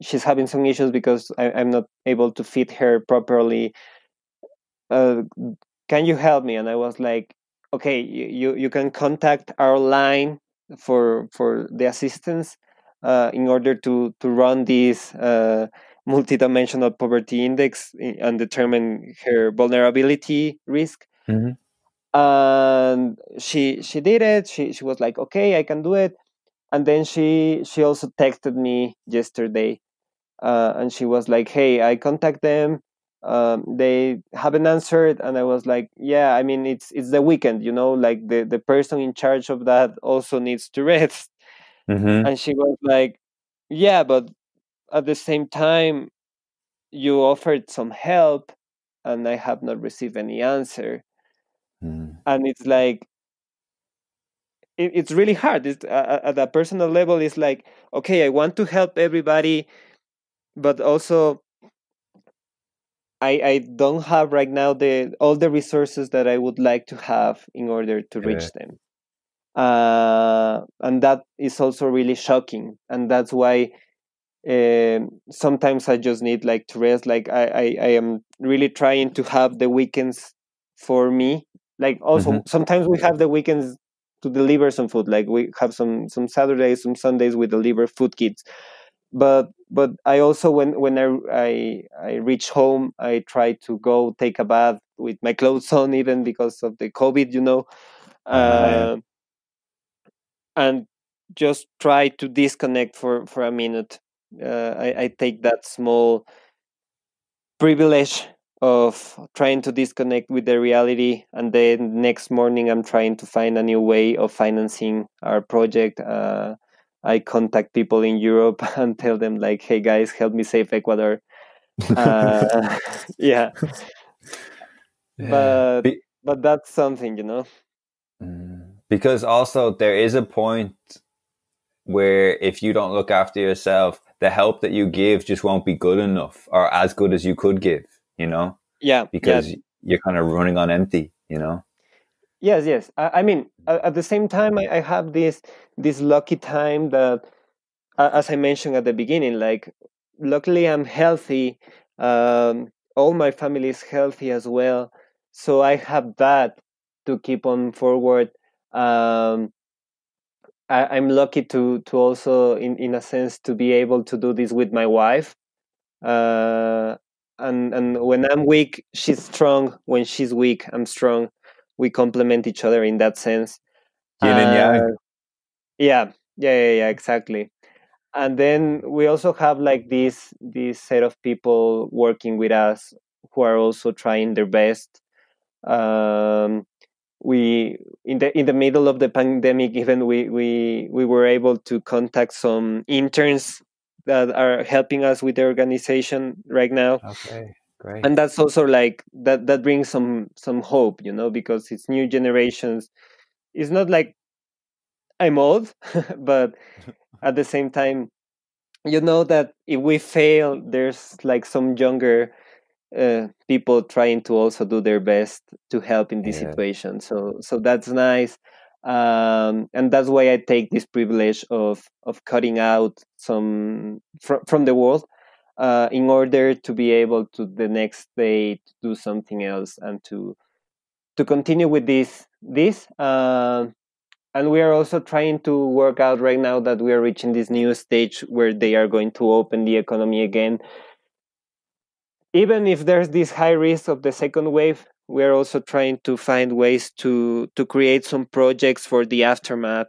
she's having some issues because I'm not able to feed her properly. Uh, can you help me?" And I was like, "Okay, you can contact our line for the assistance, in order to run this multidimensional poverty index and determine her vulnerability risk." Hmm. And she did it. She was like, "Okay, I can do it." And then she also texted me yesterday, and she was like, "Hey, I contact them. They haven't answered." And I was like, "Yeah, I mean, it's the weekend, like the person in charge of that also needs to rest." Hmm. And she was like, "Yeah, but at the same time, you offered some help, and I have not received any answer." Hmm. And it's like, it's really hard. At a personal level, it's like, okay, I want to help everybody, but also I don't have right now the all the resources that I would like to have in order to Yeah. reach them. And that is also really shocking. And that's why, sometimes I just need like to rest. Like I am really trying to have the weekends for me. Like Hmm. also sometimes we have the weekends to deliver some food. Like we have some Saturdays, some Sundays we deliver food kits. But I also, when I reach home, I try to go take a bath with my clothes on, even because of the COVID, Yeah. uh, and just try to disconnect for a minute. I take that small privilege of trying to disconnect with the reality, and then next morning I'm trying to find a new way of financing our project. I contact people in Europe and tell them like, "Hey guys, help me save Ecuador." uh, yeah, Yeah. but but that's something, Because also there is a point where if you don't look after yourself, the help that you give just won't be good enough or as good as you could give, Yeah, yeah. because you're kind of running on empty. Yes, yes. I mean, at the same time, I have this lucky time that, as I mentioned at the beginning, like, luckily I'm healthy. All my family is healthy as well, so I have that to keep on forward. Um, I'm lucky to also, in a sense, to be able to do this with my wife. Uh, and when I'm weak, she's strong. When she's weak, I'm strong. We complement each other in that sense. Yin and Uh, yang. yeah, yeah, yeah, yeah, exactly. And then we also have like this set of people working with us who are also trying their best. Um, we in the middle of the pandemic, even we were able to contact some interns that are helping us with the organization right now. Okay, great. And that's also like that brings some hope, because it's new generations. It's not like I'm old, but at the same time, that if we fail, there's like some younger people trying to also do their best to help in this Yeah. situation. So that's nice. And that's why I take this privilege of cutting out some from the world, in order to be able to the next day to do something else and to continue with this. And we are also trying to work out right now that we are reaching this new stage where they are going to open the economy again. Even if there's this high risk of the second wave, we're also trying to find ways to create some projects for the aftermath.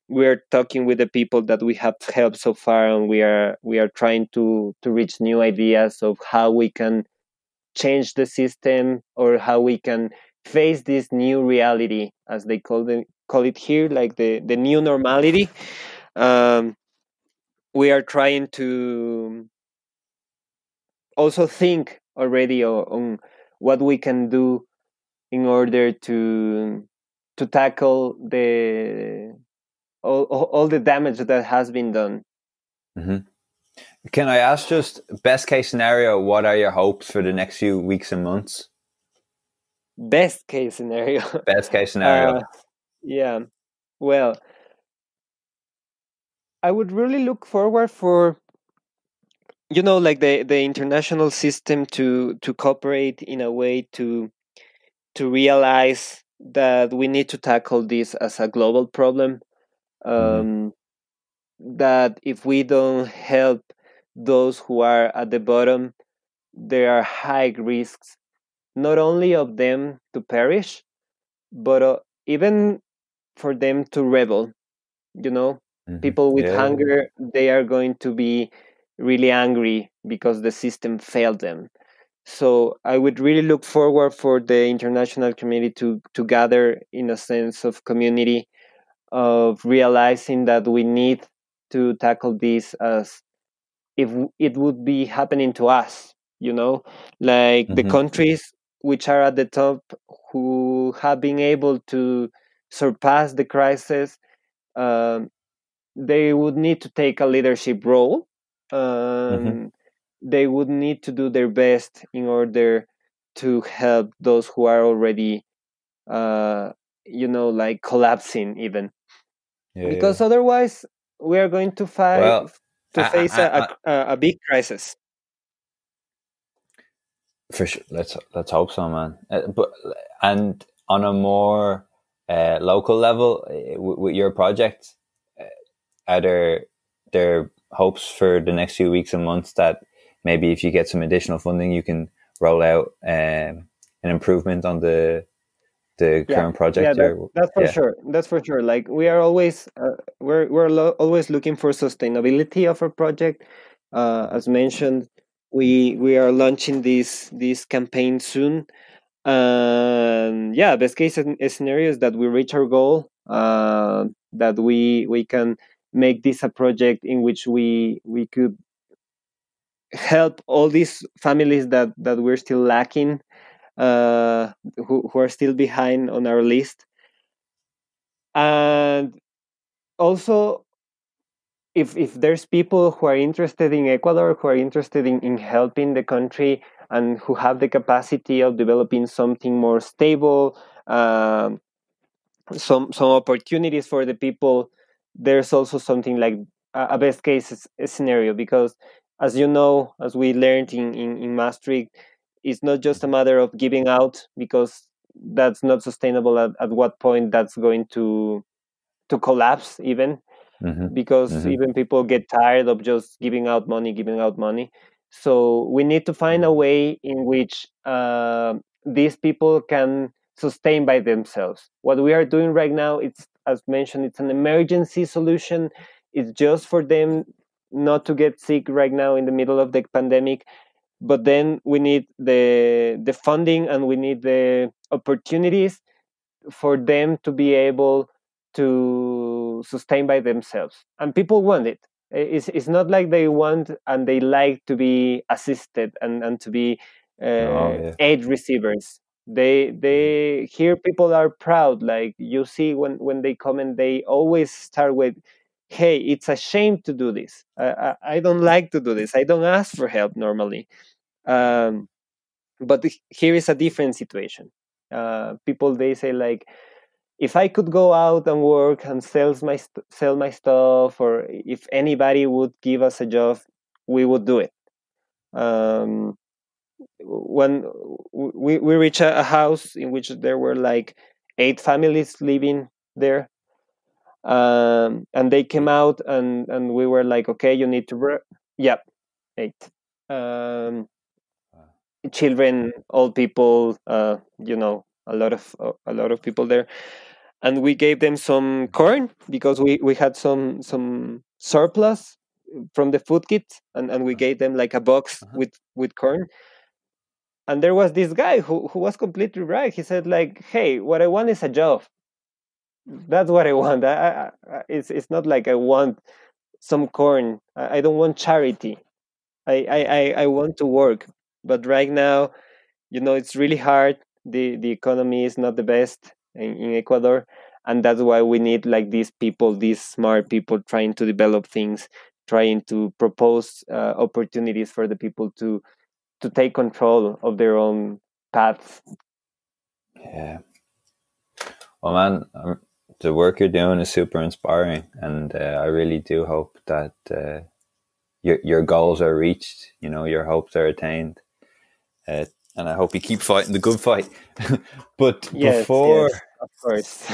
We're talking with the people that we have helped so far, and we are trying to reach new ideas of how we can change the system, or how we can face this new reality, as they call it here, like the new normality. um, we are trying to also think already on what we can do in order to tackle the all the damage that has been done. Mm-hmm. Can I ask, just best case scenario, what are your hopes for the next few weeks and months? Best case scenario. Best case scenario. Yeah, well, I would really look forward for, like the international system to cooperate in a way to realize that we need to tackle this as a global problem. Mm-hmm. That if we don't help those who are at the bottom, there are high risks, not only of them to perish, but even for them to rebel. You know, Mm-hmm. people with Yeah, yeah. hunger, they are going to be really angry because the system failed them. So I would really look forward for the international community to gather in a sense of community, of realizing that we need to tackle this as if it would be happening to us, like the Mm-hmm. countries which are at the top, who have been able to surpass the crisis. um, they would need to take a leadership role. Mm-hmm. um, they would need to do their best in order to help those who are already uh, like collapsing even, Yeah, because yeah. otherwise we are going to Well, face a big crisis. for sure. Let's hope so, man. But and on a more local level, with your project, are there hopes for the next few weeks and months that maybe if you get some additional funding, you can roll out an improvement on the Yeah, current yeah, project? that's for Yeah. sure. That's for sure. Like we are always always looking for sustainability of our project. As mentioned, we are launching this campaign soon, and yeah, best case scenario is that we reach our goal. That we can make this a project in which we could help all these families that we're still lacking, who are still behind on our list. And also, if there's people who are interested in Ecuador, who are interested in helping the country, and who have the capacity of developing something more stable, some opportunities for the people, there's also something like a best case scenario, because as you know, as we learned in Maastricht, it's not just a matter of giving out, because that's not sustainable. At what point that's going to collapse even, Mm-hmm. because Mm-hmm. even people get tired of just giving out money. So we need to find a way in which these people can sustain by themselves. What we are doing right now, it's, as mentioned, it's an emergency solution. It's just for them not to get sick right now in the middle of the pandemic. But then we need the funding, and we need the opportunities for them to be able to sustain by themselves. And people want it. It's not like they want and they like to be assisted and to be No, yeah. aid receivers. They here, people are proud. Like you see, when they comment, they always start with, "Hey, it's a shame to do this. I don't like to do this. I don't ask for help normally." Um, but here is a different situation. People, they say like, if I could go out and work and sell my stuff, or if anybody would give us a job, we would do it. Um, when we reached a house in which there were like 8 families living there, and they came Eight. out, and we were like, okay, you need to work. Yep, 8. Um, children, old people, a lot of people there, and we gave them some corn, because we had some surplus from the food kit, and we gave them like a box Uh-huh. with corn. And there was this guy who was completely right. He said like, hey, what I want is a job. That's what I want. It's not like I want some corn. I don't want charity. I want to work. But right now, it's really hard. The economy is not the best in Ecuador, and that's why we need like these people, these smart people, trying to develop things, trying to propose opportunities for the people to take control of their own paths. Yeah. Well, man, the work you're doing is super inspiring, and I really do hope that your goals are reached. Your hopes are attained, and I hope you keep fighting the good fight. But Yes, before, yes, of course.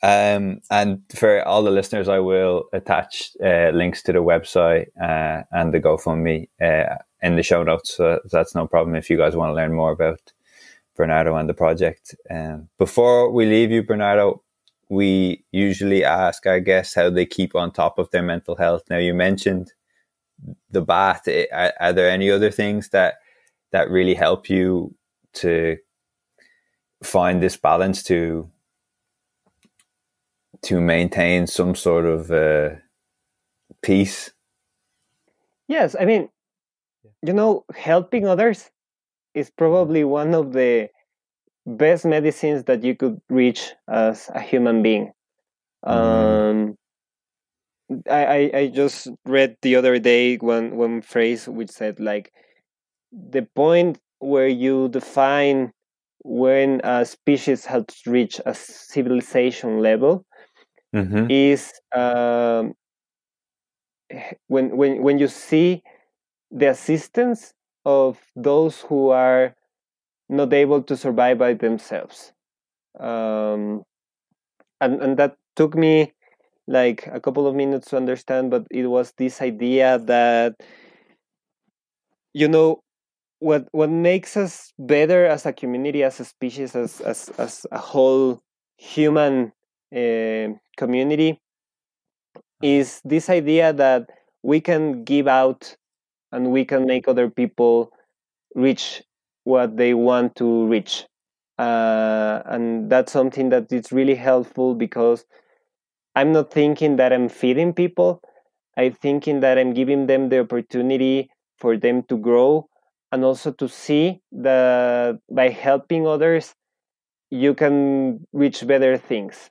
uh, and for all the listeners, I will attach links to the website and the GoFundMe in the show notes. So that's no problem if you guys want to learn more about Bernardo and the project. Before we leave you, Bernardo, we usually ask our guests how they keep on top of their mental health. Now, you mentioned the bath. Are there any other things that really help you to find this balance to maintain some sort of peace? Yes, I mean, helping others is probably one of the best medicines that you could reach as a human being. Mm. Um, I just read the other day one phrase which said like the point where you define when a species has reached a civilization level Mm-hmm. is when you see the assistance of those who are not able to survive by themselves. Um, and that took me like a couple of minutes to understand, but it was this idea that you know what makes us better as a community, as a species, as a whole human community is this idea that we can give out and we can make other people reach what they want to reach. And that's something that is really helpful because I'm not thinking that I'm feeding people. I'm thinking that I'm giving them the opportunity for them to grow and also to see that by helping others, you can reach better things.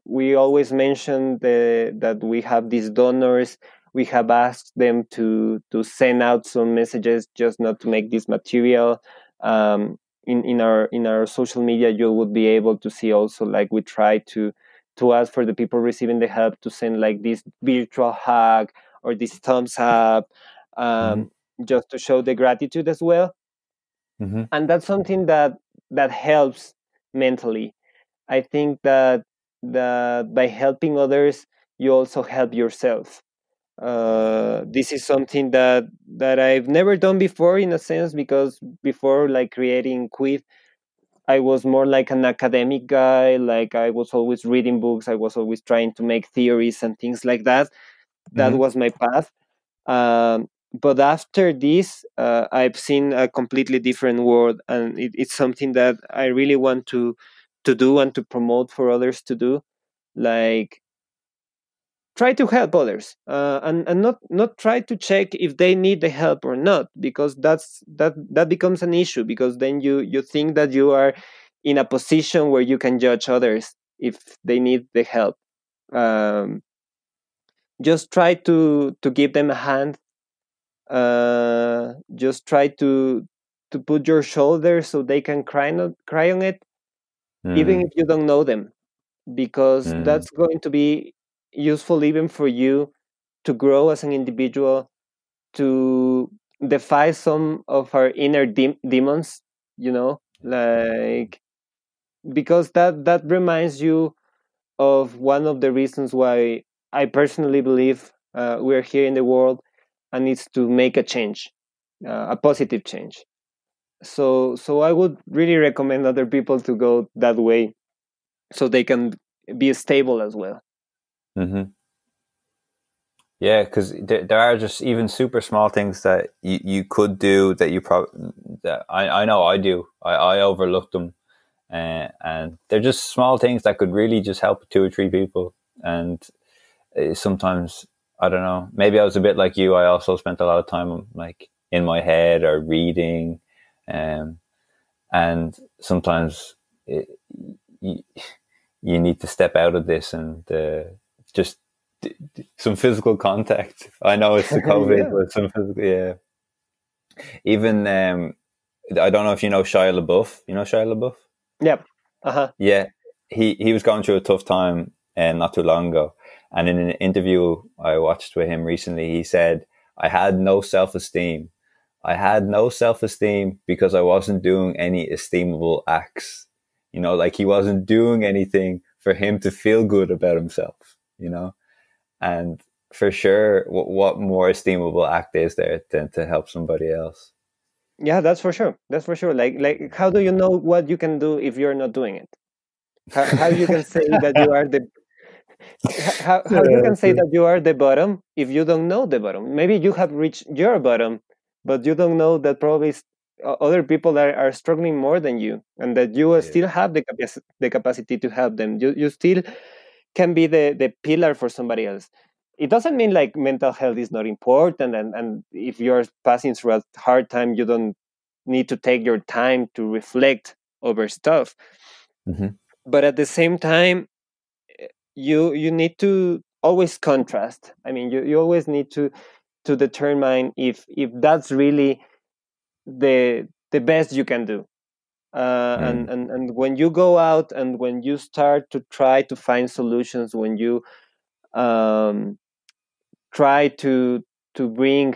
We always mention that we have these donors. We have asked them to send out some messages, just not to make this material. In our social media, you would be able to see also like we try to ask for the people receiving the help to send like this virtual hug or this thumbs up, Mm-hmm. just to show the gratitude as well. Mm-hmm. And that's something that helps mentally. I think that by helping others, you also help yourself. This is something that I've never done before, in a sense, because before, like creating Quid, I was more like an academic guy. Like I was always reading books. I was always trying to make theories and things like that. That Mm-hmm. was my path. But after this, I've seen a completely different world, and it's something that I really want to do and to promote for others to do. Like try to help others, and not try to check if they need the help or not, because that becomes an issue, because then you think that you are in a position where you can judge others if they need the help. Um, just try to give them a hand. Just try to put your shoulder so they can cry on it, even Mm. if you don't know them, because Mm. that's going to be useful even for you to grow as an individual, to defy some of our inner demons, like, because that reminds you of one of the reasons why I personally believe we're here in the world, and it's to make a change, a positive change. So I would really recommend other people to go that way, so they can be stable as well. Mm-hmm. Yeah, because there are just even super small things that you could do that you probably that I know I do. I overlook them, and they're just small things that could really just help two or three people. And sometimes I don't know. Maybe I was a bit like you. I also spent a lot of time like in my head or reading, um, and sometimes it, you, you need to step out of this and just some physical contact. I know it's the COVID, Yeah. but some physical, yeah. Even I don't know if you know Shia LaBeouf. You know Shia LaBeouf? Yep. Uh-huh. Yeah, he was going through a tough time not too long ago, and in an interview I watched with him recently, he said, "I had no self esteem. I had no self esteem because I wasn't doing any esteemable acts. You know, like he wasn't doing anything for him to feel good about himself. You know." And for sure, what more esteemable act is there than to help somebody else? Yeah, that's for sure. That's for sure. Like how do you know what you can do if you're not doing it? How you can say that you are the how you Yeah, can say that you are the bottom if you don't know the bottom? Maybe you have reached your bottom, but you don't know that probably other people are struggling more than you, and that you yeah. still have the capacity to help them. You still can be the pillar for somebody else. It doesn't mean like mental health is not important, and if you're passing through a hard time, you don't need to take your time to reflect over stuff. Mm-hmm. But at the same time, you need to always contrast. I mean, you always need to determine if that's really the best you can do. Mm. And when you go out and when you start to try to find solutions, when you um, try to bring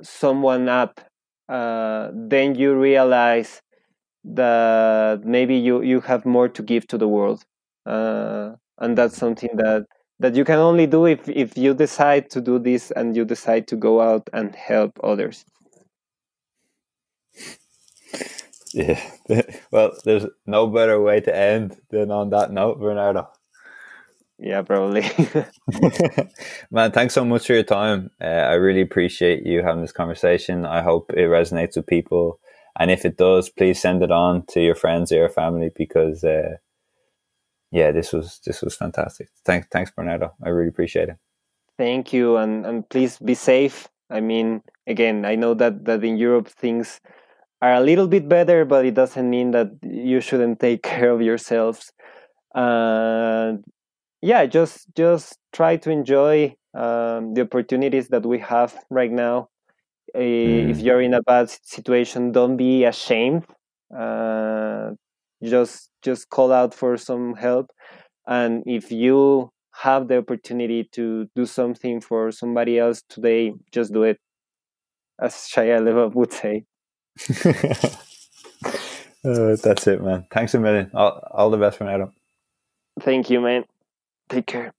someone up, then you realize that maybe you have more to give to the world, and that's something that you can only do if you decide to do this and you decide to go out and help others. Yeah. Well, there's no better way to end than on that note, Bernardo. Yeah, probably. Man, thanks so much for your time. I really appreciate you having this conversation. I hope it resonates with people. And if it does, please send it on to your friends or your family because, yeah, this was fantastic. Thanks, Bernardo. I really appreciate it. Thank you, and please be safe. I mean, again, I know that in Europe things are a little bit better, but it doesn't mean that you shouldn't take care of yourselves. And yeah, just try to enjoy the opportunities that we have right now. If Mm. you're in a bad situation, don't be ashamed. Uh, just call out for some help, and if you have the opportunity to do something for somebody else today, just do it, as Shia LaBeouf would say. That's it, man. Thanks a million. All the best, Bernardo. Thank you, man. Take care.